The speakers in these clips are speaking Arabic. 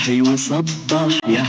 صحي وصبح يا.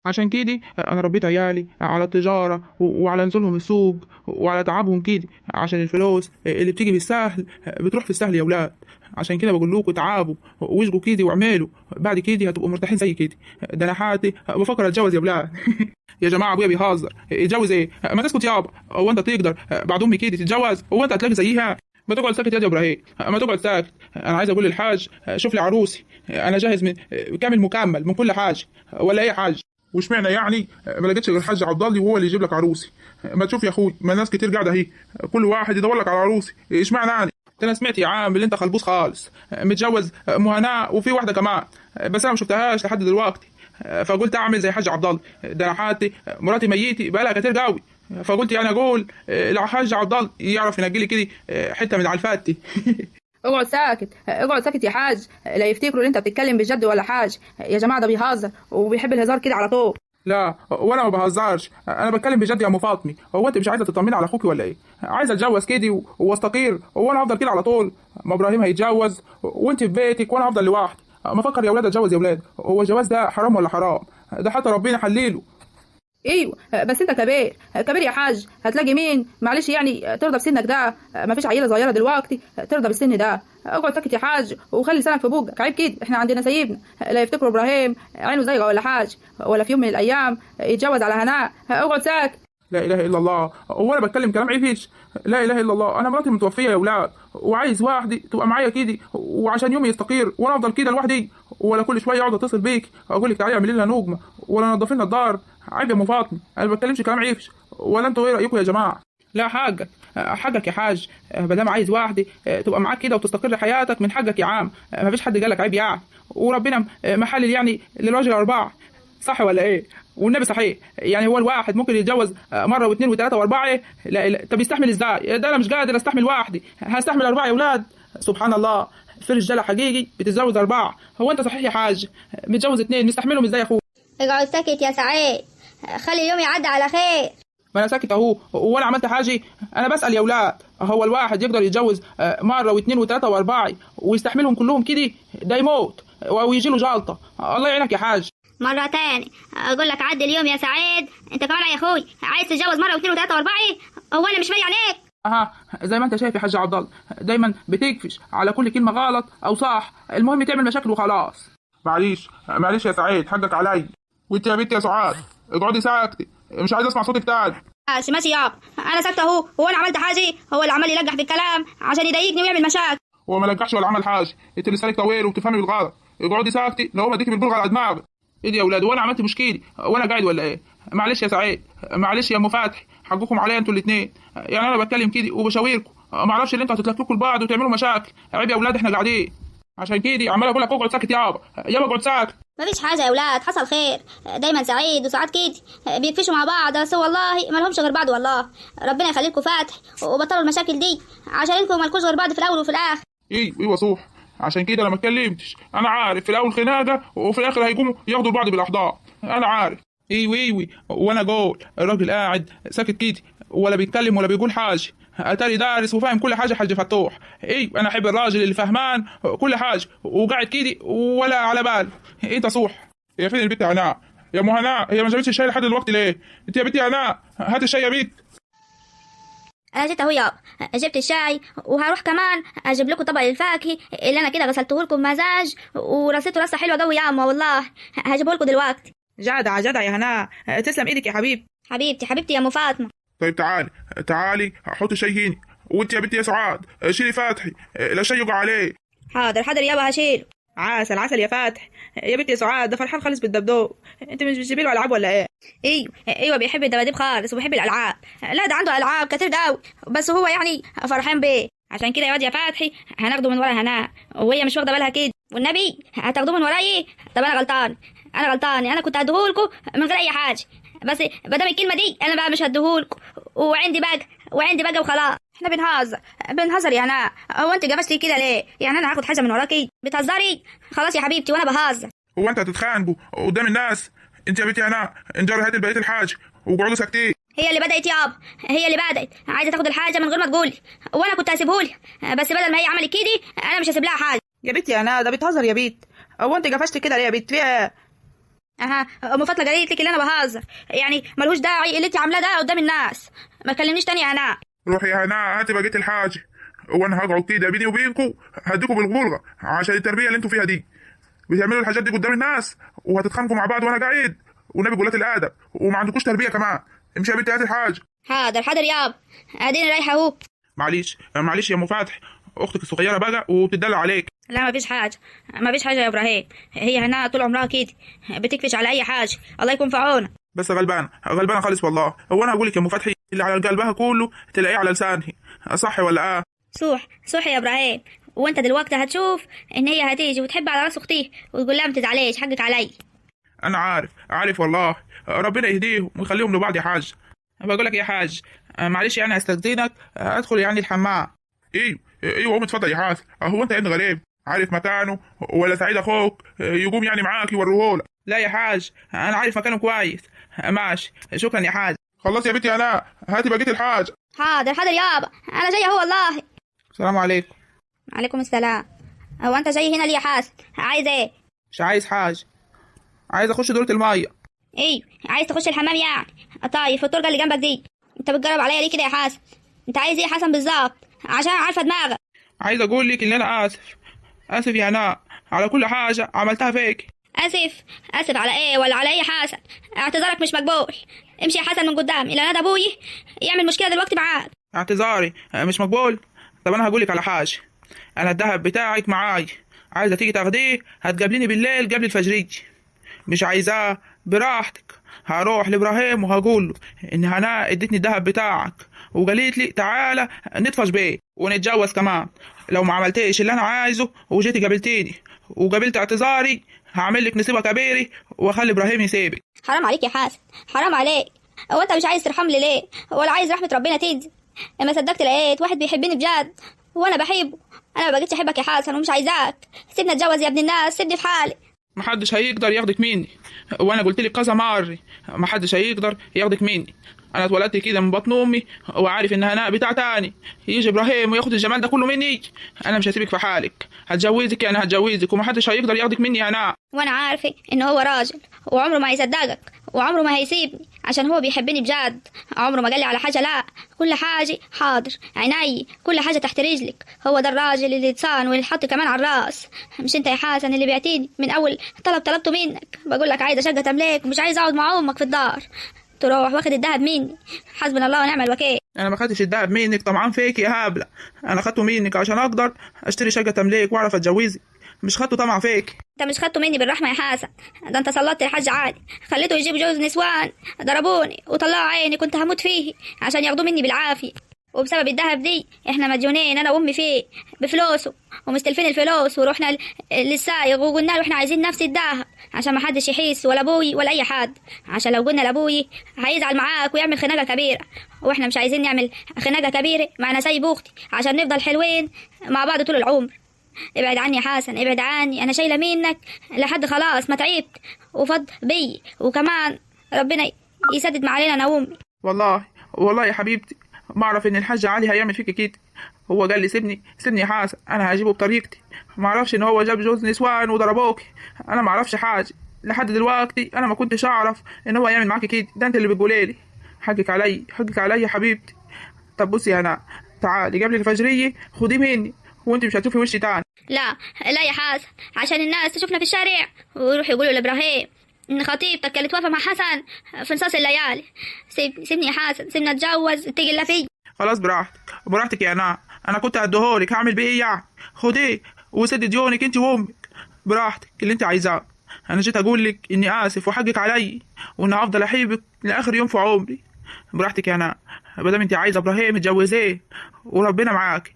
عشان كده انا ربيت عيالي على التجاره وعلى نزولهم السوق وعلى تعبهم كده، عشان الفلوس اللي بتيجي بالسهل بتروح في السهل يا اولاد. عشان كده بقول لكم تعبوا واشقوا كده واعملوا، بعد كده هتبقوا مرتاحين زي كده. ده انا حياتي بفكر اتجوز يا اولاد. يا جماعه ابويا بيهزر، اتجوز ايه؟ ما تسكت يابا، هو انت تقدر بعد امي كده تتجوز؟ هو انت هتلاقي زيها؟ ما تقعد ساكت يا ابراهيم، ما تقعد ساكت. انا عايز اقول للحاج شوف لي عروسي، انا جاهز من كامل مكمل من كل حاجه، ولا اي حاجه. واشمعنى يعني ما لقيتش غير الحاج عبد الله وهو اللي يجيب لك عروسي؟ ما تشوف يا اخوي، ما ناس كتير قاعده اهي، كل واحد يدور لك على عروسي، اشمعنى يعني؟ انا سمعت يا عم اللي انت خلبوس خالص، متجوز مهناء وفي واحده كمان، بس انا ما شفتهاش لحد دلوقتي، فقلت اعمل زي حاج عبد الله. ده انا حياتي مراتي ميتي بقالها كتير قوي، فقلت يعني اقول الحاج عبد الله يعرف ينقي لي كده حته من على الفاتي. اقعد ساكت، اقعد ساكت يا حاج، لا يفتكروا ان انت بتتكلم بجد ولا حاجه. يا جماعه ده بيهزر وبيحب الهزار كده على طول. لا وانا ما بهزرش، انا بتكلم بجد يا ام فاطمه. هو انت مش عايزه تطمني على اخوكي ولا ايه؟ عايزه اتجوز كده واستقير، هو انا هفضل كده على طول؟ ما ابراهيم هيتجوز وانت في بيتك وانا هفضل لوحدي. ما فكر يا اولاد اتجوز يا اولاد، هو الجواز ده حرام ولا حرام؟ ده حتى ربنا حليله. ايوه بس انت كبير كبير يا حاج، هتلاقي مين معلش يعني ترضى بسنك ده؟ مفيش عيله صغيره دلوقتي ترضى بالسن ده. اقعد ساكت يا حاج وخلي لسانك في بوقك، عيب كده، احنا عندنا سيبنا لا يفتكروا ابراهيم عينه زيغه ولا حاجه، ولا في يوم من الايام يتجوز على هناء. اقعد ساكت. لا اله الا الله، هو انا بتكلم كلام عيفش؟ لا اله الا الله، انا مراتي متوفيه يا اولاد، وعايز واحده تبقى معايا كده وعشان يومي يستقير وانا افضل كده لوحدي، ولا كل شويه اقعد اتصل بيك اقول لك تعالي اعملي لنا نجمه ولا نضفي لنا الدار. عيب يا ام فاطمه، انا ما بتكلمش كلام عيفش، ولا انتوا ايه رايكم يا جماعه؟ لا حقك، حقك يا حاج، ما دام عايز واحده تبقى معاك كده وتستقر حياتك من حقك يا عم، ما فيش حد قال لك عيب يعني، وربنا محلل يعني للراجل اربعه، صح ولا ايه؟ والنبي صحيح، يعني هو الواحد ممكن يتجوز مره واثنين وثلاثه واربعه؟ لا لا، طب يستحمل ازاي؟ ده انا مش قادر استحمل واحده، هستحمل اربعه يا اولاد؟ سبحان الله، في رجاله حقيقي بتتجوز اربعه، هو انت صحيح يا حاج متجوز اثنين مستحملهم ازاي يا اخوه؟ اقعد ساكت يا سعيد، خلي اليوم يعدي على خير. ما انا ساكت اهو ولا عملت حاجه، انا بسال يا اولاد، هو الواحد يقدر يتجوز مره واثنين وثلاثه واربعه ويستحملهم كلهم كده؟ ده يموت ويجي له جلطه، الله يعينك يا حاج. مرة تاني اقول لك عدي اليوم يا سعيد، انت كمان يا اخوي عايز تتجوز مرة واثنين وثلاثة واربعة؟ هو انا مش باقي عليك؟ اها، زي ما انت شايف يا حاج عبد الله، دايما بتكفش على كل كلمه غلط او صح، المهم تعمل مشاكل وخلاص. معلش معلش يا سعيد، حقك عليا. وانت يا بنت يا سعاد اقعدي ساكتة، مش عايز اسمع صوتك تاني. ماشي ماشي يابا، انا ساكتة اهو، هو انا عملت حاجة؟ هو اللي عمال يلقح في الكلام عشان يضايقني ويعمل مشاكل. هو ما لقحش ولا عمل حاجه، انت لسانك طويل وبتفهمي بالغلط، اقعدي ساكتة لو ما اديكي بالبلغه على دماغك. ايه دي يا اولاد، وانا عملت مشكله وانا قاعد ولا ايه؟ معلش يا سعيد، معلش يا ام فتحي، حقكم عليا انتوا الاثنين، يعني انا بتكلم كده وبشاوركم، ما اعرفش ان انتوا هتتلككوا لبعض وتعملوا مشاكل، عيب يا اولاد احنا قاعدين. عشان كده عمال اقول لك اقعد ساكت يابا، يابا اقعد ساكت. مفيش حاجة يا اولاد، حصل خير، دايما سعيد وسعاد كده بيكفشوا مع بعض، بس والله ما لهمش غير بعض، والله ربنا يخليكم فتح وبطلوا المشاكل دي عشان انكم مالكوش غير بعض في الاول وفي الاخر. ايوه صح، عشان كده انا ما اتكلمتش، انا عارف في الاول خناقه وفي الاخر هيقوموا ياخدوا بعض بالاحضان، انا عارف. ايوه وانا اقول الراجل قاعد ساكت كده ولا بيتكلم ولا بيقول حاجه، اتاري دارس وفاهم كل حاجه حاج فتوح. انا احب الراجل اللي فهمان كل حاجه وقاعد كده ولا على باله. انت صح. هي فين البت يا هناء؟ يا ام هناء، هي ما جابتش الشاي لحد دلوقتي ليه؟ انت يا بنت يا هناء هات الشاي يا بنت. انا جيت اهو يابا، جبت الشاي وهروح كمان اجيب لكم طبق الفاكهه اللي انا كده غسلته لكم مزاج ورصيته رصه حلوه قوي يا اما، والله هجيبه لكم دلوقتي. جدع جدع يا هناء، تسلم ايدك يا حبيب. حبيبتي حبيبتي يا ام فاطمه. طيب تعالي حط الشاي هنا، وانت يا بنت يا سعاد شيلي فتحي لا شيء يقع عليه. حاضر حاضر يابا هشيله. عسل عسل يا فاتح، يا بنتي يا سعاد ده فرحان خالص بالدبدوب، انت مش بتجيبي له العاب ولا ايه؟ ايوه بيحب الدباديب خالص وبيحب الالعاب، لا ده عنده العاب كتير قوي، بس هو يعني فرحان بيه، عشان كده يا واد يا فتحي هناخده من ورا هناء وهي مش واخده بالها كده، والنبي هتاخدوه من ورايا. طب انا غلطان، انا كنت هديهولكوا من غير اي حاجه، بس بدل الكلمه دي انا بقى مش هديهولكوا، وعندي بقى وعندي بقى وخلاص. احنا بنهزر يا هناء. هو انت جبستي كده ليه؟ يعني انا هاخد حاجه من وراكي؟ بتهزري؟ خلاص يا حبيبتي وانا بهزر. هو انت هتتخانقوا قدام الناس؟ انت يا بنتي هناء انجروا هاتي بقيه الحاجه وقعدوا ساكتين. هي اللي بدأت يابا، هي اللي بدأت عايزه تاخد الحاجه من غير ما تقولي، وانا كنت هسيبهولي، بس بدل ما هي عملت كده انا مش هسيب لها حاجه. يا بنتي يا هناء ده بتهزر يا بنت. هو انت قفشت كده ليه يا بنت؟ فيها اها ام فاطمه قالت لك اللي انا بهزر، يعني ملوش داعي اللي انت عاملاه ده قدام الناس. ما تكلمنيش تاني يا هناء. روحي يا هناء هاتي بقيه الحاجه، وانا هقعد كده بيني وبينكم هديكم بالغلغه عشان التربيه اللي انتوا فيها دي. بتعملوا الحاجات دي قدام الناس وهتتخانقوا مع بعض وانا قاعد، والنبي قلة الادب وما عندكوش تربيه كمان. امشي يا بنتي هاتي الحاجه. حاضر يابا، اديني رايحه اهو. معلش يا ام فتحي، اختك الصغيره بقى وبتدلع عليك. لا مفيش حاجه يا ابراهيم، هي هنا طول عمرها كده بتكفش على اي حاجه، الله يكون في عونها. بس غلبانه خالص والله. هو انا هقول لك يا ام فتحي اللي على قلبها كله تلاقيه على لسانها، صح ولا ايه؟ صح يا ابراهيم. وانت دلوقتي هتشوف ان هي هتيجي وتحب على راس اختي وتقول لها ما تزعليش حقك علي. انا عارف والله، ربنا يهديهم ويخليهم لبعض يا حاج. بقول لك يا حاج معلش يعني هستأذنك ادخل يعني الحمام. ايوه قوم اتفضل يا حاج. هو انت ابن غريب عارف مكانه ولا سعيد اخوك يقوم يعني معاك يوريهولك؟ لا يا حاج انا عارف مكانه كويس. ماشي شكرا يا حاج. خلاص يا بنتي انا هاتي بقيه الحاج. حاضر يابا، انا جايه اهو والله. السلام عليكم. عليكم السلام. هو انت جاي هنا ليه يا حسن؟ عايز ايه؟ مش عايز حاجه، عايز اخش دورة الميه. ايوه عايز تخش الحمام يعني؟ طيب في الطرقه اللي جنبك دي. انت بتجرب عليا ليه كده يا حسن؟ انت عايز ايه يا حسن بالظبط؟ عشان عارفه دماغك. عايز اقول لك ان انا اسف يا هناء على كل حاجه عملتها فيك. اسف على ايه ولا على ايه يا حسن؟ اعتذارك مش مقبول. امشي يا حسن من قدامي، لا ده ابوي يعمل مشكله دلوقتي معاك. اعتذاري مش مقبول؟ طب انا هقول لك على حاجه، انا الذهب بتاعك معاي، عايزه تيجي تاخديه هتقابليني بالليل قبل الفجرية. مش عايزاه براحتك، هروح لابراهيم وهقول له ان هناء ادتني الذهب بتاعك وقالت لي تعالى نطفش بيه ونتجوز كمان. لو ما عملتيش اللي انا عايزه وجيتي قابلتيني وقابلت اعتذاري هعمل لك نصيبه كبيري واخلي ابراهيم يسيبك. حرام عليك يا حسن، حرام عليك. هو انت مش عايز ترحمني ليه؟ ولا عايز رحمه ربنا تنزل؟ اما صدقت لقيت واحد بيحبني بجد وانا بحبه. انا ما بقيتش احبك يا حسن ومش عايزاك. سيبني اتجوز يا ابن الناس، سيبني في حالي. محدش هيقدر ياخدك مني، وانا قلت لك كذا مره محدش هيقدر ياخدك مني. انا اتولدت كده من بطن امي وعارف ان هناء بتاع تاني. يجي ابراهيم وياخد الجمال ده كله مني؟ انا مش هسيبك في حالك، هتجوزك يعني هتجوزك ومحدش هيقدر ياخدك مني يا هناء. وانا عارفه ان هو راجل وعمره ما هيصدقك وعمره ما هيسيبني عشان هو بيحبني بجد. عمره ما قال لي على حاجه لا، كل حاجه حاضر عيني، كل حاجه تحت رجلك. هو ده الراجل اللي اتصان واللي اتحط كمان على الراس. مش انت يا حسن اللي بعتيني من اول طلبته منك؟ بقول لك عايزه شقه تمليك ومش عايزه اقعد مع امك في الدار، تروح واخد الذهب مني. حسبنا الله ونعم الوكيل. انا ما خدتش الذهب منك طمعان فيك يا هبله، انا خدته منك عشان اقدر اشتري شقه تمليك واعرف اتجوزك، مش خدته طمع فيك. انت مش خدته مني بالرحمه يا حسن، ده انت سلطت الحاج عادي، خليته يجيب جوز نسوان ضربوني وطلعوا عيني، كنت هموت فيه عشان ياخدوه مني بالعافيه. وبسبب الذهب دي احنا مديونين انا وامي فيه بفلوسه ومستلفين الفلوس، ورحنا للسايق وقلنا له احنا عايزين نفس الذهب عشان ما حدش يحس ولا ابوي ولا اي حد، عشان لو قلنا لابوي هيزعل معاك ويعمل خناقه كبيره، واحنا مش عايزين نعمل خناقه كبيره مع انا سايب اختي عشان نفضل حلوين مع بعض طول العمر. ابعد عني يا حسن، ابعد عني، انا شايله منك لحد خلاص ما تعبت وفض بي، وكمان ربنا يسدد ما علينا انا وامي. والله يا حبيبتي ما اعرف ان الحاج علي هيعمل فيك كده. هو قال لي سيبني يا حسن انا هجيبه بطريقتي، ما اعرفش ان هو جاب جوز نسوان وضربوك. انا ما اعرفش حاجه لحد دلوقتي، انا ما كنتش اعرف ان هو يعمل معاكي كده، ده انت اللي بتقولي لي. حقك علي يا حبيبتي. طب بصي انا تعالي قبل الفجريه خديه مني وانت مش هتشوفي وشي تاني. لا يا حسن، عشان الناس تشوفنا في الشارع ويروحوا يقولوا لابراهيم ان خطيبتك كانت واقفه مع حسن في نصاص الليالي. سيبني يا حسن، سيبني اتجوز تيجي الا فيه. خلاص براحتك يا انا كنت هديهولك، هعمل بيه ايه يعني؟ خديه وسد ديونك انت وامك براحتك اللي انت عايزاه. انا جيت اقول لك اني اسف وحقك علي وان هفضل احبك لاخر يوم في عمري. براحتك يا ما دام انت عايزه ابراهيم اتجوزيه وربنا معاك.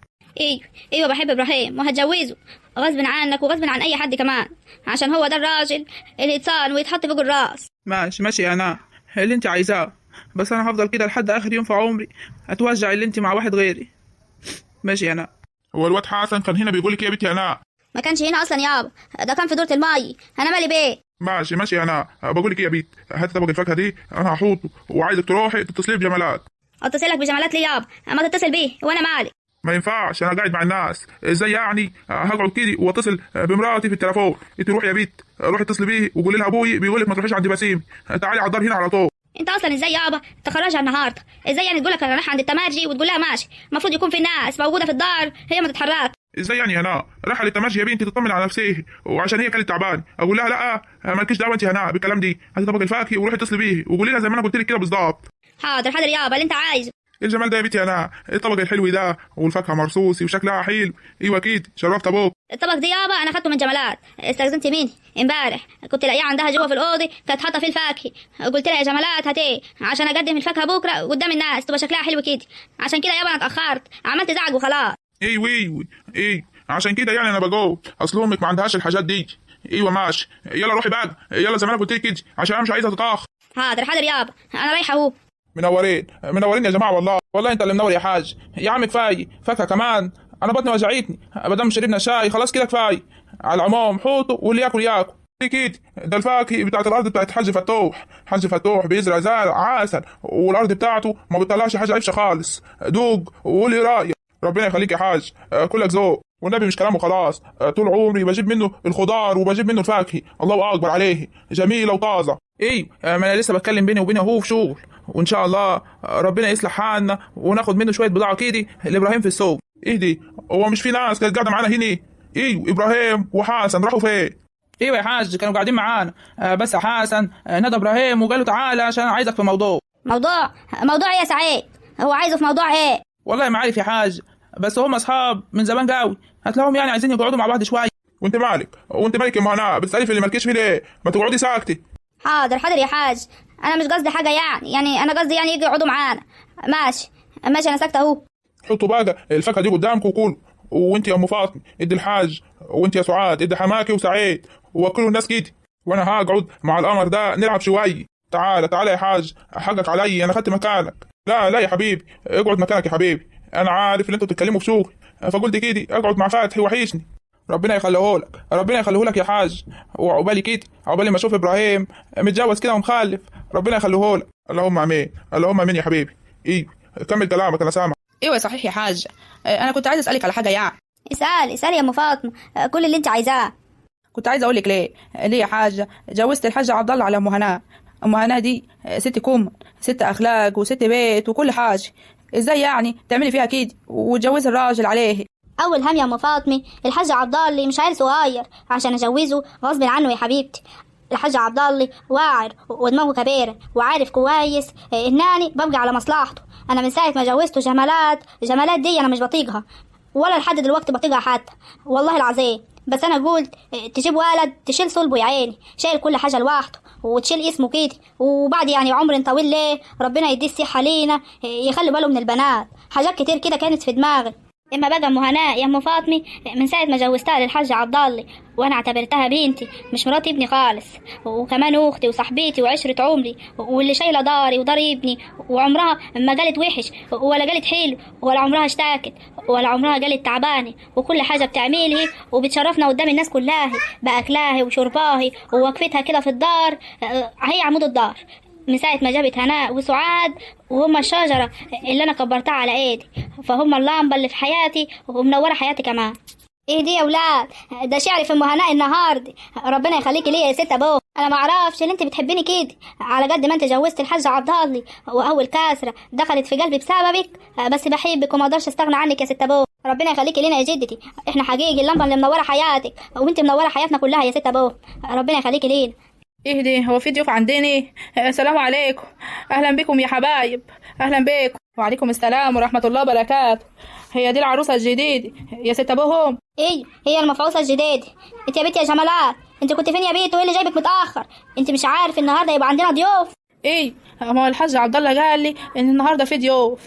ايوه بحب ابراهيم وهتجوزه غصب عنك وغصب عن اي حد كمان، عشان هو ده الراجل اللي يتصان ويتحط فوق الراس. ماشي يا اللي انت عايزاه، بس انا هفضل كده لحد اخر يوم في عمري، هتوجع اللي انت مع واحد غيري. ماشي يا هناء. هو الواد حسن كان هنا بيقول لك إيه يا بنتي هناء؟ ما كانش هنا اصلا يابا، ده كان في دورة المي. انا مالي بيه؟ ماشي ماشي يا هناء، بقول لك إيه يا بنت، هات طبق الفاكهه دي انا هحطه، وعايزك تروحي تتصلي بجمالات. اتصلك بجمالات ليه يابا؟ اما تتصل بيه وانا مالي. ما ينفعش، انا قاعد مع الناس ازاي يعني؟ هقعد كده واتصل بمراتي في التليفون. انت روحي يا بنت، روحي اتصلي بيه وقولي لها ابوي بيقول لك ما تروحيش عند بسيم، تعالي على الدار هنا على طول. انت اصلا ازاي يابا تخرجها النهارده؟ ازاي يعني تقول لك انا رايح عند التمارجي وتقول لها ماشي؟ المفروض يكون في ناس موجوده في الدار هي ما تتحرك. ازاي يعني يا هناء؟ رايحه للتماشي يا بنتي تطمن على نفسها، وعشان هي كانت تعبانه اقول لها لا مالكيش دعوه انت يا هناء بالكلام دي، هاتي طبق الفاكهه وروحي اتصلي بيه وقولي لها زي ما انا قلت لك كده بالظبط. حاضر حاضر يابا اللي انت عايزه. ايه الجمال ده يا بنتي يا هناء؟ ايه الطبق الحلو ده والفاكهه مرصوصي وشكلها حلو؟ ايوه اكيد شرفت ابوك. الطبق دي يابا انا اخدته من جمالات، استخدمت مني امبارح، كنت لاقيه عندها جوه في الاوضه كانت حاطه فيه الفاكهه، قلت لها يا جمالات هاتيه عشان اقدم الفاكهه بكره قدام الناس تبقى شكلها حلو كده، عشان كده يابا انا اتاخرت عملت زعج وخلاص. ايوه ايوه ايوه عشان كده يعني انا بقول اصل امك ما عندهاش الحاجات دي. ايوه ماشي، يلا روحي بقى، يلا زي ما انا قلت لك كده عشان انا مش عايزها تتاخر. حاضر حاضر يابا انا رايحه اهو. منورين منورين يا جماعه والله. والله انت اللي منور يا حاج. يا عم كفايه فاكهه كمان، انا بطني وجعتني بدل شربنا شاي، خلاص كده كفايه. على العموم حوطوا واللي ياكل ياكل. اكيد ده الفاكهه بتاعت الارض بتاعت حاج فتوح. حاج فتوح بيزرع زرع عسل، والارض بتاعته ما بتطلعش حاجه عفشه خالص. دوق وقولي رايك. ربنا يخليك يا حاج، كلك ذوق والنبي مش كلامه خلاص. طول عمري بجيب منه الخضار وبجيب منه الفاكهه، الله اكبر عليه جميله وطازه. ايه ما انا لسه بتكلم بيني وبينه اهو في شغل، وان شاء الله ربنا يصلح حالنا وناخد منه شويه بضاعه كده لابراهيم في السوق. ايه دي؟ هو مش في ناس كانت قاعده معانا هنا؟ ايوه ابراهيم وحسن راحوا فين؟ ايوه يا حاج كانوا قاعدين معانا، بس حسن نادى ابراهيم وقال له تعالى عشان عايزك في موضوع. موضوع ايه يا سعيد؟ هو عايزه في موضوع ايه؟ والله ما عارف يا حاج، بس هم اصحاب من زمان قوي، هتلاقيهم يعني عايزين يقعدوا مع بعض شويه. وانت مالك يا مهنا بتسالي في اللي مالكيش فيه ليه؟ ما تقعدي ساكتي. حاضر حاضر يا حاج، انا مش قصدي حاجه يعني انا قصدي يعني يجي يقعدوا معانا. ماشي ماشي انا ساكته اهو. حطوا بقى الفاكهه دي قدامكم وكلوا، وانت يا ام فاطمه ادي الحاج، وانت يا سعاد ادي حماكي وسعيد، وكلوا الناس كده، وانا هقعد مع القمر ده نلعب شويه. تعالى يا حاج، حقك علي انا خدت مكانك. لا يا حبيبي اقعد مكانك يا حبيبي، انا عارف ان انتوا بتتكلموا في شغل فقلت كده اقعد مع فتحي وحيشني. ربنا يخليهولك ربنا يخليهولك يا حاج، وعقبالي كده عقبالي ما اشوف ابراهيم متجوز كده ومخلف، ربنا يخليهولك. اللهم امين اللهم امين يا حبيبي. ايه كمل كلامك انا سامع. ايوه صحيح يا حاج، انا كنت عايز اسالك على حاجه يعني. اسالي يا ام فاطمه كل اللي انت عايزاه. كنت عايز اقول لك ليه يا حاجه جوزت الحاج عبد الله على ام هناء. ام هناء دي ست كم، ست اخلاق وست بيت وكل حاجه، ازاي يعني تعملي فيها كده وتجوزي الراجل عليه؟ اول هم يا ام فاطمه الحاج عبد الله مش عيل صغير عشان اجوزه غصب عنه يا حبيبتي. الحاج عبد الله واعر ودماغه كبيره وعارف كويس انني ببقى على مصلحته. انا من ساعه ما جوزته جمالات دي انا مش بطيقها ولا لحد دلوقتي بطيقها حتى والله العظيم. بس انا قلت تجيب ولد تشيل صلبه يا عيني، شايل كل حاجه لوحده وتشيل اسمه كده، وبعد يعني عمر طويل ليه ربنا يديه الصحه لينا يخلي باله من البنات. حاجات كتير كده كانت في دماغي. اما بقى ام هناء يا ام فاطمه من ساعه ما جوزتها للحاج عبد الله وانا اعتبرتها بنتي مش مرات ابني خالص، وكمان اختي وصاحبتي وعشره عمري واللي شايله داري ودار ابني، وعمرها ما قالت وحش ولا قالت حلو ولا عمرها اشتاكت ولا عمرها قالت تعبانه، وكل حاجه بتعملها وبتشرفنا قدام الناس كلها باكلها وشرباها ووقفتها كده في الدار. هي عمود الدار من ساعة ما جابت هناء وسعاد، وهم الشجرة اللي أنا كبرتها على إيدي، فهم اللمبة اللي في حياتي ومنورة حياتي كمان. إيه دي يا ولاد؟ ده شعري في أم هناء النهاردة. ربنا يخليكي ليا يا ست أبوه. أنا ما أعرفش إن أنت بتحبيني كده على قد ما أنت جوزت الحاج عبد الله، وأول كاسرة دخلت في قلبي بسببك، بس بحبك وما أقدرش أستغنى عنك يا ست أبوه. ربنا يخليكي لنا يا جدتي، إحنا حقيقي اللمبة اللي منورة حياتك وأنت منورة حياتنا كلها يا ست أبوه. ربنا يخليكي لينا. ايه دي؟ هو في ضيوف عندنا؟ السلام عليكم، اهلا بكم يا حبايب، اهلا بكم. وعليكم السلام ورحمه الله وبركاته. هي دي العروسه الجديده يا ست ابوهم؟ ايه هي المفعوصه الجديده. انت يا بنتي يا جمالات انت كنت فين يا بنت وايه اللي جايبك متاخر؟ انت مش عارف النهارده يبقى عندنا ضيوف؟ ايه ما هو الحاج عبد الله قال لي ان النهارده في ضيوف،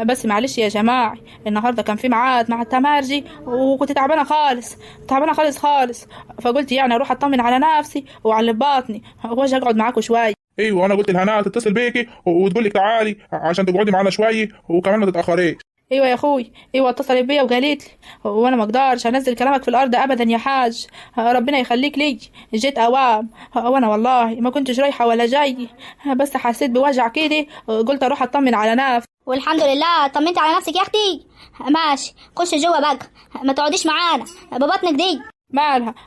بس معلش يا جماعه النهارده كان في ميعاد مع التمارجي وكنت تعبانه خالص، فقلت يعني اروح اطمن على نفسي وعلى باطني واجي اقعد معاكم شويه. ايوه وانا قلت لهناء تتصل بيكي وتقول لك تعالي عشان تقعدي معانا شويه وكمان ما تتاخريش. ايوه يا اخوي، ايوه اتصلت بيا وقالت لي، وانا ما اقدرش انزل كلامك في الارض ابدا يا حاج. ربنا يخليك لي، جيت اوام وانا والله ما كنتش رايحه ولا جاي، بس حسيت بوجع كده قلت اروح اطمن على نفسي. والحمد لله طمنتي على نفسك يا اختي. ماشي خش جوه بقى، ما تقعديش معانا ببطنك دي.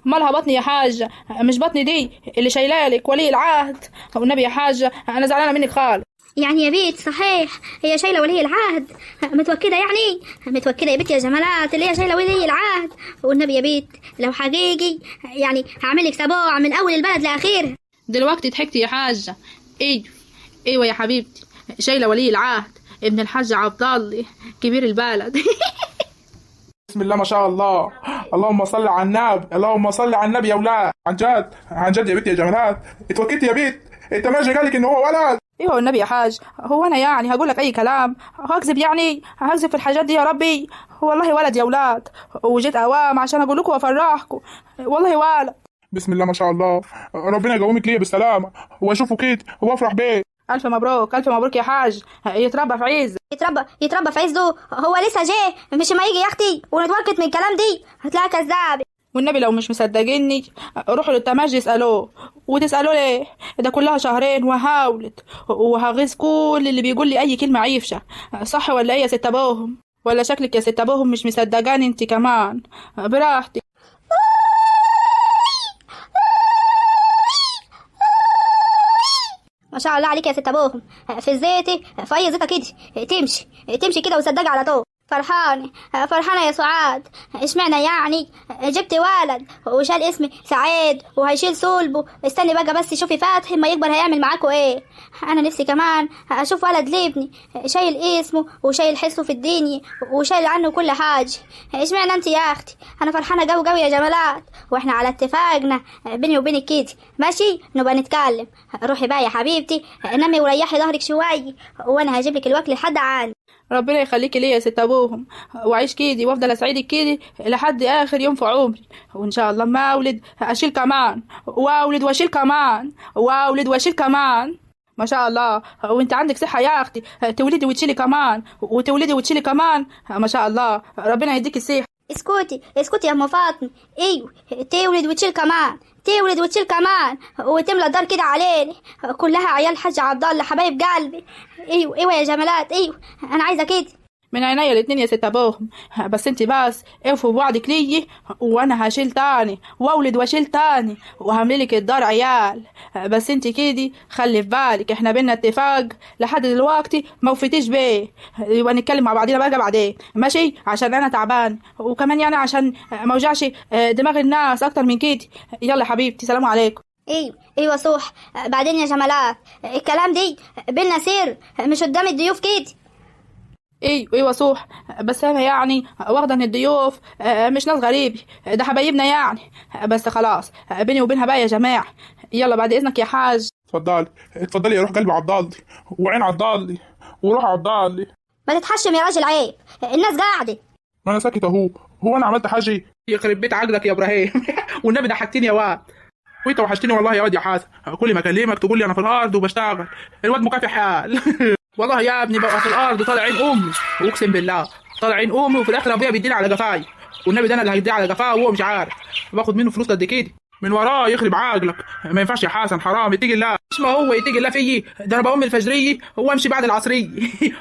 مالها بطني يا حاج؟ مش بطني دي اللي شايلالك ولي العهد. والنبي يا حاج انا زعلانه منك خالص. يعني يا بيت صحيح هي شايله ولي العهد؟ متوكده يعني؟ متوكده يا بيت يا جمالات اللي هي شايله ولي العهد؟ والنبي يا بيت لو حقيقي يعني هعمل لك سبوع من اول البلد لاخيرها. دلوقتي ضحكتي يا حاجه. ايوه يا حبيبتي، شايله ولي العهد ابن الحاج عبد الله كبير البلد. بسم الله ما شاء الله، اللهم صل على النبي، اللهم صل على النبي يا ولاد. عن جد عن جد يا بنت يا جمالات اتوكلتي يا بنت. انت ماشي قال لك ان هو ولد؟ ايوه والنبي يا حاج، هو انا يعني هقول لك اي كلام؟ هكذب يعني؟ هكذب في الحاجات دي يا ربي؟ والله ولد يا ولاد، وجيت اوام عشان اقول لكم وافرحكم، والله ولد. بسم الله ما شاء الله، ربنا يقومك ليه بالسلامه واشوفه كده وافرح بيه. الف مبروك الف مبروك يا حاج، يتربى في عز. يتربى في عزه؟ هو لسه جه؟ مش ما يجي يا اختي ونتوركت من الكلام دي هتلاقي كذاب. والنبي لو مش مصدقيني روحوا للتماجي اسالوه. وتسالوه ليه؟ ده كلها شهرين وهاولت وهغيظ كل اللي بيقول لي اي كلمه عيفشه. صح ولا ايه يا ست ابوهم؟ ولا شكلك يا ست ابوهم مش مصدقاني انت كمان؟ براحتك. ما شاء الله عليك يا ست ابوهم، في الزيت في اي زيطه كده تمشي كده وصدقي على طول. فرحانه يا سعاد. اشمعنى يعني جبت ولد وشال اسمي سعيد وهيشيل صلبه؟ استني بقى بس شوفي فتحي ما يكبر هيعمل معاكوا ايه. انا نفسي كمان اشوف ولد لابني شايل اسمه وشايل حسه في الدنيا وشايل عنه كل حاجه. اشمعنى انت يا اختي؟ انا فرحانه قوي قوي يا جمالات، واحنا على اتفاقنا بيني وبينك كده ماشي، نبقى نتكلم. روحي بقى يا حبيبتي نامي وريحي ظهرك شويه وانا هجيب لك الوكل لحد عندي. ربنا يخليكي ليا يا ست ابوهم، وعيش كيدي وافضل اسعدك كيدي لحد اخر يوم في عمري، وان شاء الله ما اولد اشيل كمان واولد واشيل كمان واولد واشيل كمان. ما شاء الله، وانت عندك صحه يا اختي تولدي وتشيلي كمان وتولدي وتشيلي كمان. ما شاء الله ربنا يديك الصحه. اسكتي يا ام فاطمه. ايوه تولد وتشيل كمان، تولد وتشيل كمان وتملى الدار كده علينا كلها عيال حاج عبد الله حبايب قلبي. ايوه يا جمالات، ايوه انا عايزه كده. من عينيا الاتنين يا ست ابوهم، بس انت بس اوفوا بوعدك لي وانا هشيل تاني واولد واشيل تاني وهملك الدار عيال. بس انت كده خلي في بالك احنا بينا اتفاق لحد دلوقتي ما وفيتيش بيه، يبقى نتكلم مع بعضينا بقى بعدين ماشي؟ عشان انا تعبان وكمان يعني عشان ما اوجعش دماغ الناس اكتر من كده. يلا حبيبتي سلام عليكم. ايوه صح. بعدين يا جمالات الكلام دي بينا سر مش قدام الضيوف كده. ايوه صح، بس انا يعني واخده ان الضيوف مش ناس غريبه، ده حبايبنا يعني. بس خلاص بيني وبينها بقى يا جماعه. يلا بعد اذنك يا حاج. اتفضلي يا روح قلبي عبد الله وعين عبد الله وروح عبد الله. ما تتحشم يا راجل عيب، الناس قاعده. ما انا ساكت اهو، هو انا عملت حاجه؟ يخرب بيت عقلك يا ابراهيم. والنبي ضحكتني يا واد. وانت وحشتني والله يا واد يا حسن، كل ما اكلمك تقول لي انا في الارض وبشتغل. الواد مكافح حال. والله يا ابني بقى في الارض وطالع عين امي، واقسم بالله طالع عين امي، وفي الاخر ابويا بيديني على جفاي، والنبي ده انا اللي هيديني على جفاه وهو مش عارف. باخد منه فلوس قد كده من وراه. يخرب عقلك، ما ينفعش يا حسن، حرام. يتقي الله. مش ما هو يتقي الله فيي؟ ده انا بقوم الفجريه وامشي بعد العصريه.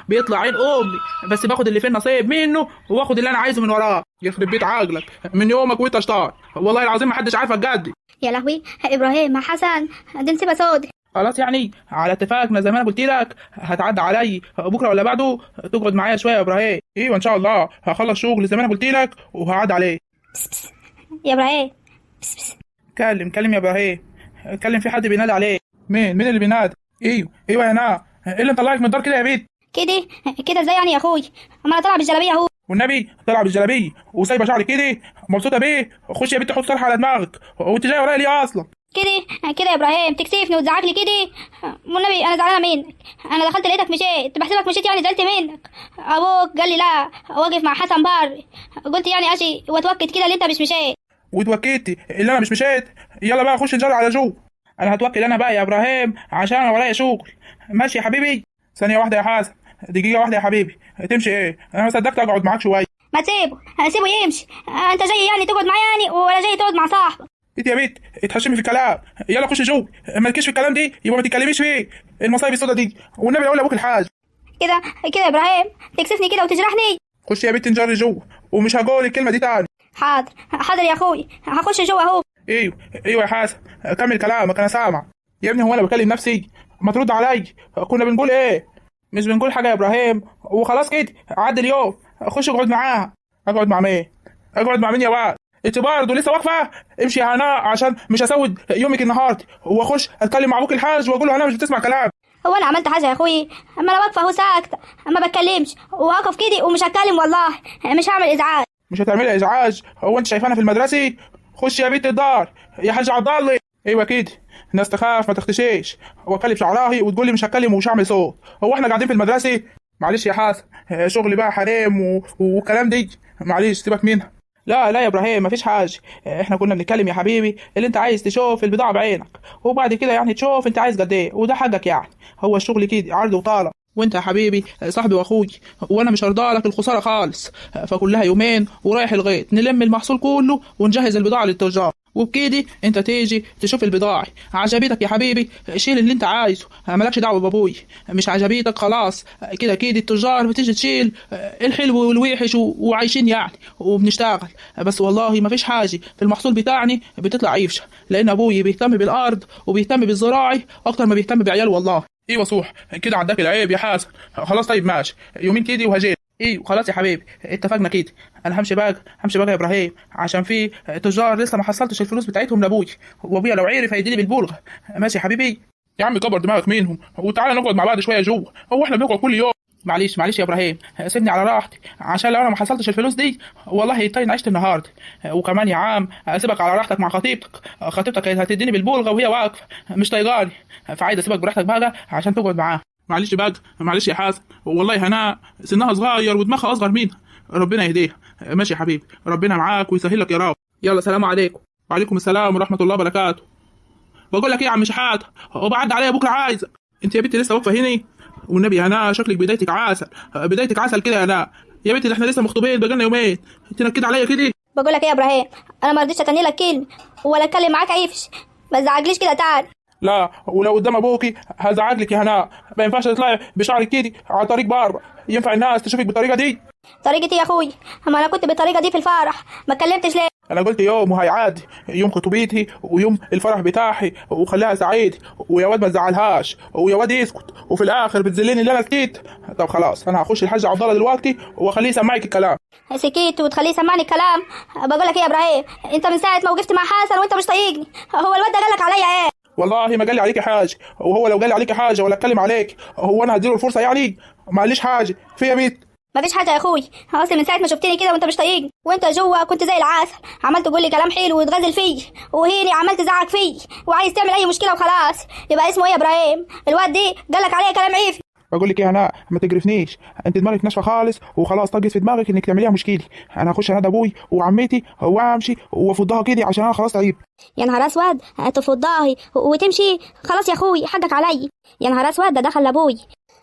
بيطلع عين امي، بس باخد اللي فيه النصيب منه واخد اللي انا عايزه من وراه. يخرب بيت عقلك من يومك وانت شطار، والله العظيم ما حدش عارفك قدي. يا لهوي ابراهيم مع حسن دي نسيبها سود. خلاص يعني على اتفاقنا زي ما انا قلت لك، هتعدى علي بكره ولا بعده تقعد معايا شويه يا ابراهيم. ايوه ان شاء الله هخلص شغل زي ما انا قلت لك وهعدي عليه. بس يا ابراهيم بس. كلم يا ابراهيم، كلم، في حد بينادي عليك. مين اللي بينادي؟ ايوه يا نا، ايه اللي مطلعك من الدار كده يا بيت؟ كده ازاي يعني يا اخوي؟ اما انا طالعه بالجلابيه اهو. والنبي طلع بالجلابيه وسايبه شعرك كده مبسوطه بيه؟ خش يا بنت حط طرحه على دماغك، وانت جاي ورايا ليه اصلا؟ كده يا ابراهيم تكسفني وتزعجلي كده. والنبي انا زعلانه منك، انا دخلت لقيتك مشيت، بحسبك مشيت يعني زعلت منك. ابوك قال لي لا واقف مع حسن بار، قلت يعني اجي واتوكد كده اللي انت مش مشيت. واتوكيتي اللي انا مش مشيت؟ يلا بقى خش نجري على جو. انا هتوكل انا بقى يا ابراهيم عشان انا ورايا شغل. ماشي يا حبيبي؟ ثانيه واحده يا حسن، دقيقه واحده يا حبيبي. تمشي ايه؟ انا ما صدقت اقعد معاك شويه. ما سيبه يمشي. انت جاي يعني تقعد معايا يعني ولا جاي تقعد مع صاحبك؟ انت يا بنت اتحشمي في الكلام، يلا خش جوه. مالكيش في الكلام دي يبقى ما تتكلميش فيه. المصايب السودا دي، والنبي اقول لابوك الحاج. كده يا ابراهيم تكسفني كده وتجرحني. خش يا بنت نجري جوه، ومش هقول الكلمه دي تاني. حاضر يا اخوي، هخش جوه اهو. ايوه يا حسن، كمل كلامك انا سامع. يا ابني هو انا بكلم نفسي؟ ما ترد علي. كنا بنقول ايه؟ مش بنقول حاجه يا ابراهيم، وخلاص كده عدى اليوم. خش اقعد معاها. اقعد مع مين؟ اقعد مع مين يا واد؟ انت برضه لسه واقفه؟ امشي يا هناء عشان مش هسود يومك النهارده، واخش اتكلم مع ابوك الحاج واقول له هناء مش بتسمع كلام. هو انا عملت حاجه يا اخوي؟ اما انا واقفه اهو ساكته ما بتكلمش، وهقف كده ومش هتكلم والله. مش هعمل ازعاج. مش هتعملي ازعاج؟ هو انت شايفانا في المدرسه؟ خش يا بنت الدار يا حاج عبد الله. ايوه كده، الناس تخاف ما تختشيش. هو اكلم شعراهي وتقول لي مش هتكلم ومش هعمل صوت؟ هو احنا قاعدين في المدرسه؟ معلش يا حسن، شغلي بقى حريم والكلام دي، معلش سيبك منها. لا يا ابراهيم مفيش حاجه، احنا كنا بنتكلم يا حبيبي اللي انت عايز تشوف البضاعه بعينك، وبعد كده يعني تشوف انت عايز قد ايه، وده حقك يعني. هو الشغل كده عرض وطالب، وانت يا حبيبي صاحبي واخوي، وانا مش هرضى لك الخساره خالص. فكلها يومين ورايح الغيط نلم المحصول كله ونجهز البضاعه للتجار، وبكده انت تيجي تشوف البضاعه عجبتك يا حبيبي شيل اللي انت عايزه، مالكش دعوه بابوي. مش عجبتك خلاص، كده التجار بتيجي تشيل الحلو والوحش وعايشين يعني وبنشتغل. بس والله ما فيش حاجه في المحصول بتاعنا بتطلع عيفشه، لان ابوي بيهتم بالارض وبيهتم بالزراعي اكتر ما بيهتم بعياله والله. ايوه صح كده، عداك العيب يا حسن. خلاص طيب ماشي، يومين كده وهجيت. ايوه خلاص يا حبيبي اتفقنا كده. انا همشي بقى يا ابراهيم، عشان في تجار لسه ما حصلتش الفلوس بتاعتهم لابوي، وابويا لو عرف هيديني بالبلغه. ماشي يا حبيبي؟ يا عم كبر دماغك منهم وتعالى نقعد مع بعض شويه جوه، هو احنا بنقعد كل يوم؟ معلش يا ابراهيم، سيبني على راحتي، عشان لو انا ما حصلتش الفلوس دي والله يطين عشت النهارده. وكمان يا عم اسيبك على راحتك مع خطيبتك هتديني بالبلغه وهي واقفه مش طايقاني، فعايز اسيبك براحتك بقى عشان تقعد معاها. معلش بقى، معلش يا حسن، والله هناء سنها صغير ودماغها اصغر منها، ربنا يهديها. ماشي يا حبيبي، ربنا معاك ويسهل لك يا رب. يلا سلام عليكم. وعليكم السلام ورحمه الله وبركاته. بقول لك ايه يا عم شحاته، وبعد عليا بكره عايزك. انت يا بنتي لسه واقفه هنا؟ والنبي يا هناء شكلك بدايتك عسل كده يا هناء. يا بنتي ده احنا لسه مخطوبين بقالنا يومين، انت نكد عليا كده. بقول لك ايه يا ابراهيم، انا ما رضيتش اتني لك كلمه ولا اتكلم معاك عيفش، ما تزعجليش كده تعال. لا، ولو قدام ابوكي هزعج لك يا هناء. ما ينفعش تطلعي بشعرك كده على طريق باربع، ينفع الناس تشوفك بالطريقه دي؟ طريقتي يا اخوي؟ اما انا كنت بالطريقه دي في الفرح، ما اتكلمتش ليه؟ انا قلت يوم وهيعادي، يوم خطوبتي ويوم الفرح بتاعي، وخليها سعيد، ويا واد ما تزعلهاش، ويا واد يسكت، وفي الاخر بتذلني اللي انا سكت. طب خلاص انا هخش الحاج عبد الله دلوقتي واخليه يسمعك الكلام. سكيت وتخليه يسمعني الكلام؟ بقول لك ايه يا ابراهيم، انت من ساعه ما وقفت مع حسن وانت مش طايقني. هو الواد ده قالك عليا ايه؟ والله ما قال عليك حاجه، وهو لو قال عليك حاجه ولا اتكلم عليك هو انا هديله الفرصه يعني؟ ما قاليش حاجه فيا بيت. مفيش حاجه يا اخوي، اصل من ساعه ما شفتني كده وانت مش طايقني، وانت جوه كنت زي العسل، عمال تقول لي كلام حلو وتغزل فيه، وهيني عمال تزعق فيه وعايز تعمل اي مشكله وخلاص. يبقى اسمه ايه يا ابراهيم؟ الواد دي قالك عليا كلام عيفي. بقول لك ايه هناء، ما تجرفنيش، انت دماغك ناشفه خالص وخلاص، طقت في دماغك انك تعمليها مشكله. انا هخش انادي ابوي وعمتي وامشي وافضها كده عشان انا خلاص تعبت. يا نهار اسود، تفضاهي وتمشي؟ خلاص يا اخوي حقك علي. يا نهار اسود، ده دخل لابوي.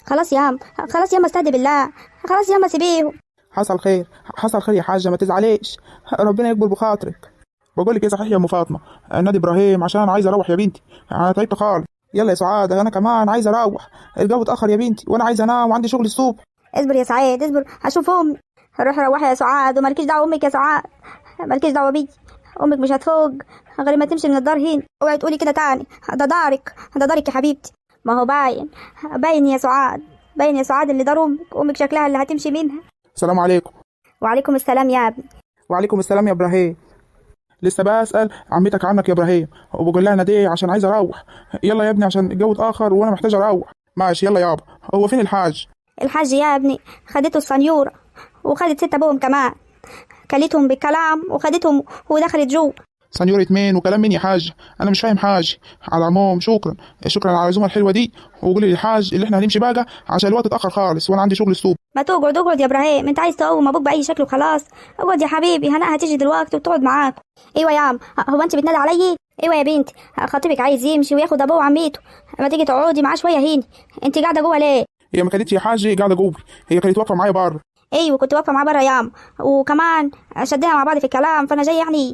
خلاص ياما استهدي بالله، خلاص ياما سيبيهم. حصل خير يا حاجه، ما تزعليش، ربنا يكبر بخاطرك. بقول لك ايه صحيح يا ام فاطمه، نادي ابراهيم عشان انا عايز اروح يا بنتي، انا تعبت خالص. يلا يا سعاد انا كمان عايز اروح، الجو اتاخر يا بنتي وانا عايز انام وعندي شغل الصبح. اصبر يا سعيد اصبر، هشوف امي. روحي يا سعاد، ومالكيش دعوه امك يا سعاد، مالكيش دعوه بي. امك مش هتفوق غير ما تمشي من الدار هنا. اوعي تقولي كده تاني، ده دارك يا حبيبتي. ما هو باين يا سعاد اللي دار امك شكلها اللي هتمشي منها. السلام عليكم. وعليكم السلام يا ابني. وعليكم السلام يا ابراهيم. لسه بسأل عمتك عنك يا ابراهيم، وبقول لها ناديه عشان عايز اروح. يلا يا ابني عشان الجو اتاخر وانا محتاج اروح. ماشي يلا يابا. هو فين الحاج يا ابني؟ خدته السنيوره وخدت 6 ابوهم كمان، كلتهم بالكلام وخدتهم ودخلت جوه. سنيورة مين وكلام مين يا حاج؟ انا مش فاهم حاجه. على العموم شكرا على العزومه الحلوه دي، وقولي للحاج اللي احنا هنمشي بقى عشان الوقت اتاخر خالص وانا عندي شغل الصبح. ما تقعد يا ابراهيم، انت عايز تقوم ابوك باي شكل وخلاص. اقعد يا حبيبي، هناء هتيجي دلوقتي وتقعد معاك. ايوه يا عم، هو انت بتنادي علي؟ ايوه يا بنتي، خطيبك عايز يمشي وياخد ابوه وعمته، ما تيجي تقعدي معاه شويه هنا. انت قاعده جوه ليه؟ هي ما كانتش يا حاج قاعده جوه، هي كانت واقفه معايا بره. ايوه كنت واقفه معاه بره ياما، وكمان شدينا مع بعض في الكلام، فانا جاي يعني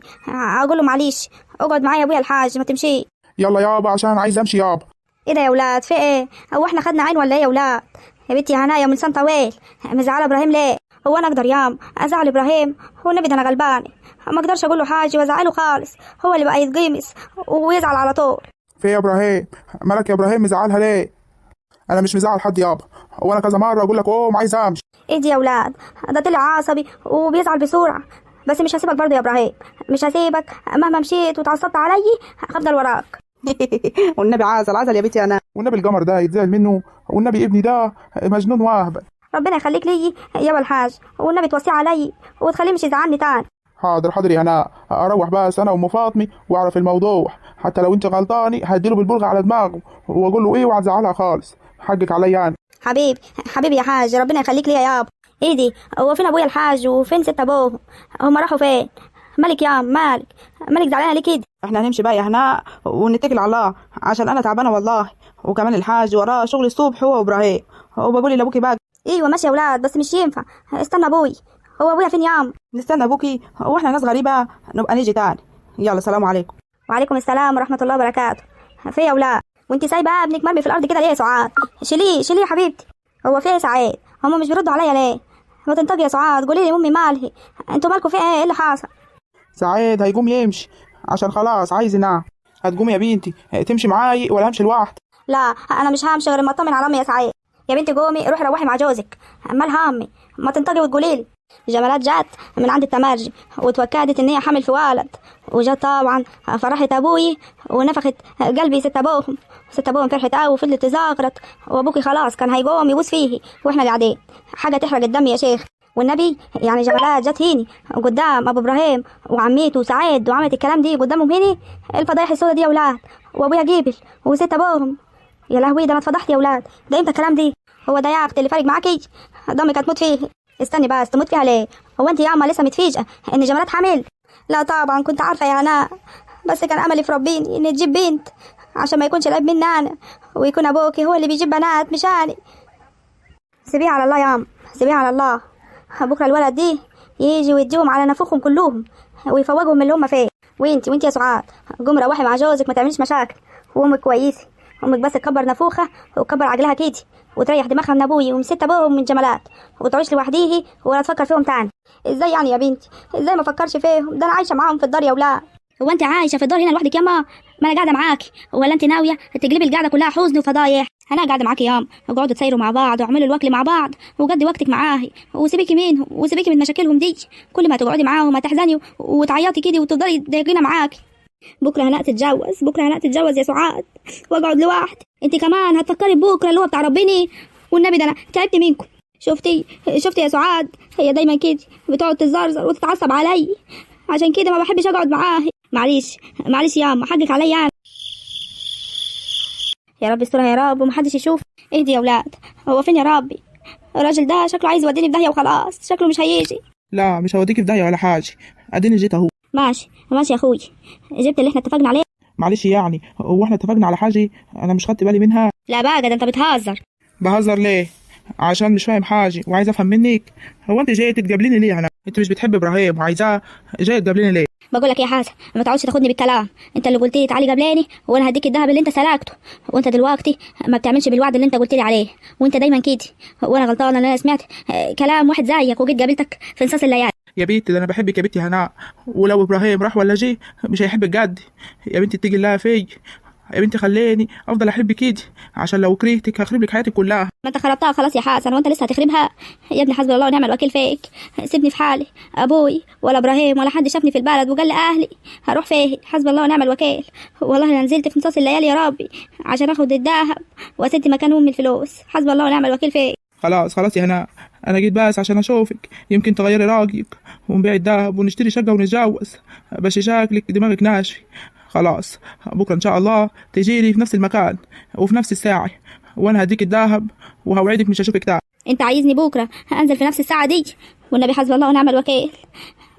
اقول له معلش اقعد معايا يا ابويا الحاج ما تمشي. يلا يابا عشان انا عايز امشي يابا. ايه ده يا ولاد، في ايه؟ هو احنا خدنا عين ولا ايه يا ولاد؟ يا بنتي يا هنايا من سنه طويل مزعله ابراهيم ليه؟ هو انا اقدر يام ازعل ابراهيم؟ هو النبي ده انا غلبانه، ما اقدرش اقول له حاجه وازعله خالص، هو اللي بقى يتقمص ويزعل على طول. في إيه يا ابراهيم؟ مالك يا ابراهيم مزعلها ليه؟ انا مش مزعل حد يابا، وانا كذا مره اقول لك قوم عايز امشي. ايه دي يا ولاد، ده طلع عصبي وبيزعل بسرعه، بس مش هسيبك برضه يا ابراهيم، مش هسيبك مهما مشيت وتعصبت علي هفضل وراك. والنبي عسل يا بنتي انا. والنبي القمر ده يتزعل منه، والنبي ابني ده مجنون واهبل. ربنا يخليك لي يا الحاج، والنبي توصيه علي وتخليه مش يزعلني تاني. حاضر يا هنا، اروح بس انا وام فاطمه واعرف الموضوع، حتى لو انت غلطاني هديله بالبلغه على دماغه واقول له ايه وهتزعلها خالص، حقك عليا انا. حبيبي يا حاج، ربنا يخليك لي يا يابا. ايه دي، هو فين ابويا الحاج وفين ست ابوه؟ هم راحوا فين؟ مالك يا مالك زعلانه ليه كده؟ احنا هنمشي بقى يا هناء ونتكل على الله، عشان انا تعبانه والله، وكمان الحاج وراه شغل الصبح هو وابراهيم، وبقول لابوكي بقى. ايوه ماشي يا ولاد، بس مش ينفع استنى ابوي. هو ابويا فين يا نستنى ابوكي واحنا ناس غريبه نبقى نيجي تاني. يلا سلام عليكم. وعليكم السلام ورحمه الله وبركاته. في يا ولاد، وانت سايبه ابنك مرمي في الارض كده ليه يا سعاد؟ شيليه يا حبيبتي. هو في ايه يا سعاد؟ هم مش بيردوا عليا ليه؟ ما تنطقي يا سعاد، قولي لي امي مالها، انتوا مالكم في ايه اللي حاصل؟ سعيد هيقوم يمشي عشان خلاص عايز ينام. هتقومي يا بنتي تمشي معاي ولا همشي لوحدي؟ لا انا مش همشي غير ما اطمن على امي يا سعيد. يا بنتي قومي روحي روحي مع جوزك، مالها امي؟ ما تنطقي وتقولي لي. جمالات جت من عند التمرجي وتوكدت ان هي حامل في ولد، وجت طبعا فرحت ابوي ونفخت قلبي ست ابوهم فرحت قوي وفضلت تزغرط، وابوكي خلاص كان هيقوم يبوس فيه واحنا قاعدين. حاجه تحرق الدم يا شيخ. والنبي يعني جمالات جت هيني قدام ابو ابراهيم وعميته وسعيد وعملت الكلام دي قدامهم هيني، الفضايح السودا دي يا ولاد، وابويا جيبل وست ابوهم. يا لهوي ده انا اتفضحت يا ولاد، ده امتى الكلام دي؟ هو ده يا اختي اللي فارق معاكي؟ دمك هتموت فيه. استني بس، تموت فيها ليه؟ هو انت يا اما لسه متفاجئه ان جمالات حامل؟ لا طبعا كنت عارفه يا هناء، بس كان املي في ربنا ان تجيب بنت عشان ما يكونش العيب مني انا، ويكون ابوكي هو اللي بيجيب بنات مش انا. سيبيها على الله يا ام، سيبيها على الله. بكره الولد دي يجي ويديهم على نفوخهم كلهم ويفوقهم من اللي هم فيه. وانت يا سعاد قومي روحي مع جوزك، ما تعمليش مشاكل، وامك كويسه، امك بس تكبر نفوخها وتكبر عقلها كده وتريح دماغها من ابوي ومن ست ابوه ومن جمالات، وتعيش لوحديها ولا تفكر فيهم تاني. ازاي يعني يا بنتي؟ ازاي ما افكرش فيهم؟ ده انا عايشه معاهم في الدار يا ولاد. هو انت عايشه في الدار هنا لوحدك ياما؟ ما انا قاعده معاكي، ولا انت ناويه تقلبي القعده كلها حزن وفضايح؟ انا قاعده معاكي ياما، اقعدوا تسيروا مع بعض واعملوا الوكل مع بعض وقضي وقتك معاهي، وسيبيكي منهم وسيبيكي من مشاكلهم دي. كل ما تقعدي معاهم هتحزني وتعيطي كده وتفضلي تضايقينا معاكي. بكره هناء تتجوز يا سعاد واقعد لوحدي. انت كمان هتفكري بكره اللي هو بتاع ربنا، والنبي ده انا تعبت منكم. شفتي يا سعاد، هي دايما كده بتقعد تزرزر وتتعصب علي، عشان كده ما بحبش اقعد معاها. معلش ياما، حقك عليا انا. يا رب استرها يا رب ومحدش يشوف. اهدي يا ولاد، هو فين يا ربي؟ الراجل ده شكله عايز يوديني في داهيه وخلاص، شكله مش هيجي. لا مش هوديكي في داهيه ولا حاجه، اديني جيت اهو. ماشي يا اخوي، جبت اللي احنا اتفقنا عليه. معلش يعني، هو احنا اتفقنا على حاجه انا مش خدت بالي منها؟ لا بقى ده انت بتهزر. بهزر ليه؟ عشان مش فاهم حاجه وعايز افهم منك. هو انت جاي تتقابليني ليه؟ انا انت مش بتحب ابراهيم وعايزاه، جاي تقابليني ليه؟ بقول لك يا حسن ما تقعدش تاخدني بالكلام، انت اللي قلت لي تعالي قبلاني وانا هديك الذهب اللي انت سلكته، وانت دلوقتي ما بتعملش بالوعد اللي انت قلت لي عليه، وانت دايما كده. وانا غلطانه ان انا سمعت كلام واحد زيك وجيت قابلتك في نصاص الليالي. يا بنتي ده انا بحبك يا بنتي هناء، ولو ابراهيم راح ولا جه مش هيحبك جد يا بنتي، اتقي الله فيا يا بنتي، خليني افضل احبك كده، عشان لو كرهتك هخرب لك حياتك كلها. ما انت خربتها خلاص يا حسن، وانت لسه هتخربها؟ يا ابني حسبي الله ونعم الوكيل فيك، سيبني في حالي، ابوي ولا ابراهيم ولا حد شافني في البلد وقال لي اهلي هروح فيه. حسبي الله ونعم الوكيل، والله انا نزلت في نصاص الليالي يا ربي عشان اخد الذهب واسد مكان امي الفلوس. حسبي الله ونعم الوكيل فيك. خلاص يا هناء، انا جيت بس عشان اشوفك، يمكن تغيري رايك ونبيع الذهب ونشتري شقه ونتجوز، بس شكلك دماغك ناشفه. خلاص بكره ان شاء الله تجيلي في نفس المكان وفي نفس الساعه، وانا هديك الذهب وهوعدك مش هشوفك تاني. انت عايزني بكره انزل في نفس الساعه دي؟ والنبي حسبي الله ونعم الوكيل،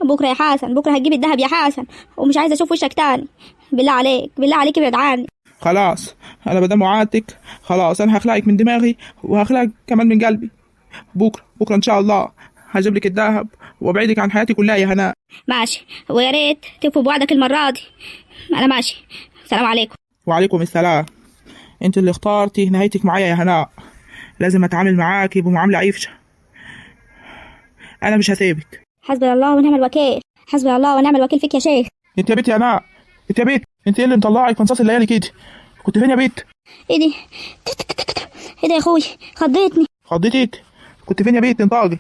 بكره يا حسن، بكره هتجيب الذهب يا حسن، ومش عايزه اشوف وشك تاني. بالله عليك بالله عليك ابعد عني. خلاص انا بدل معادتك خلاص انا هخلعك من دماغي وهخلعك كمان من قلبي. بكره ان شاء الله هجيب لك الذهب وابعدك عن حياتي كلها يا هناء. ماشي، ويا ريت تكفوا بوعدك المرة دي. انا ماشي، السلام عليكم. وعليكم السلام. انت اللي اختارتي نهايتك معايا يا هناء، لازم اتعامل معاكي بمعامله عفشه. انا مش هسيبك. حسبي الله ونعم الوكيل، حسبي الله ونعم الوكيل فيك يا شيخ. انت يا بنت يا هناء، انت يا بنت، انت ايه اللي مطلعك في نصاص الليالي كده؟ كنت فين يا بنت؟ ايه دي؟ ايه ده يا اخوي؟ خضيتني. خضيتك؟ كنت فين يا بنت انطاقي؟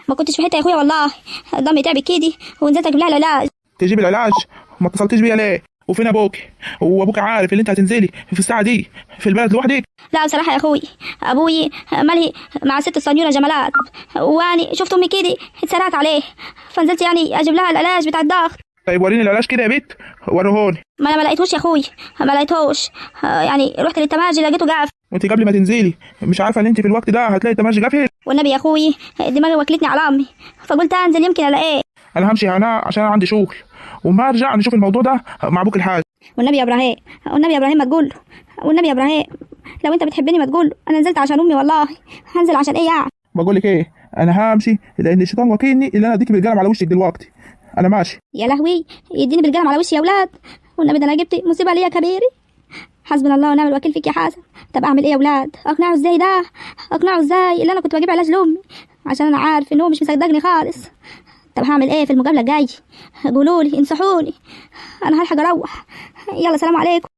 ما كنتش في حته يا اخويا والله، ضمي تعبك كده ونزلت اجيب لها العلاج. تجيب العلاج؟ ما اتصلتيش بيا ليه؟ وفين ابوك؟ وابوك عارف ان انت هتنزلي في الساعه دي في البلد لوحدك؟ لا بصراحه يا اخوي، ابوي مالي مع الست الصنيوره جمالات، واني شفت امي كده اتسرعت عليه، فنزلت يعني اجيب لها العلاج بتاع الضغط. طيب وريني العلاج كده يا بنت، وريهوني. ما انا ما لقيتهوش يا اخوي، ما لقيتهوش. يعني رحت للتماجي لقيته قاف. وانت قبل ما تنزلي مش عارفه ان انت في الوقت ده هتلاقي التماشي قافل؟ والنبي يا اخوي دماغي وكلتني على امي، فقلت انزل يمكن الاقيه. انا همشي هنا عشان انا عندي شغل، وما ارجع نشوف الموضوع ده مع ابوك الحاج. والنبي يا ابراهيم، والنبي يا ابراهيم ما تقول له، والنبي يا ابراهيم لو انت بتحبني ما تقول له، انا نزلت عشان امي والله، هنزل عشان ايه يعني؟ بقول لك ايه، انا همشي لان الشيطان واكلني اللي انا اديكي بالقلم على وشك دلوقتي. انا ماشي. يا لهوي يديني بالقلم على وشي يا اولاد، والنبي ده انا جبت مصيبه ليا كبيره. حسبنا الله ونعم الوكيل فيك يا حسن. طب اعمل ايه يا اولاد؟ اقنعه ازاي ده؟ اقنعه ازاي اللي انا كنت بجيب علاج لامي عشان انا عارف ان هو مش مصدقني خالص؟ طب هعمل ايه في المقابله الجايه؟ قولوا لي انصحوني، انا هلحق اروح. يلا سلام عليكم.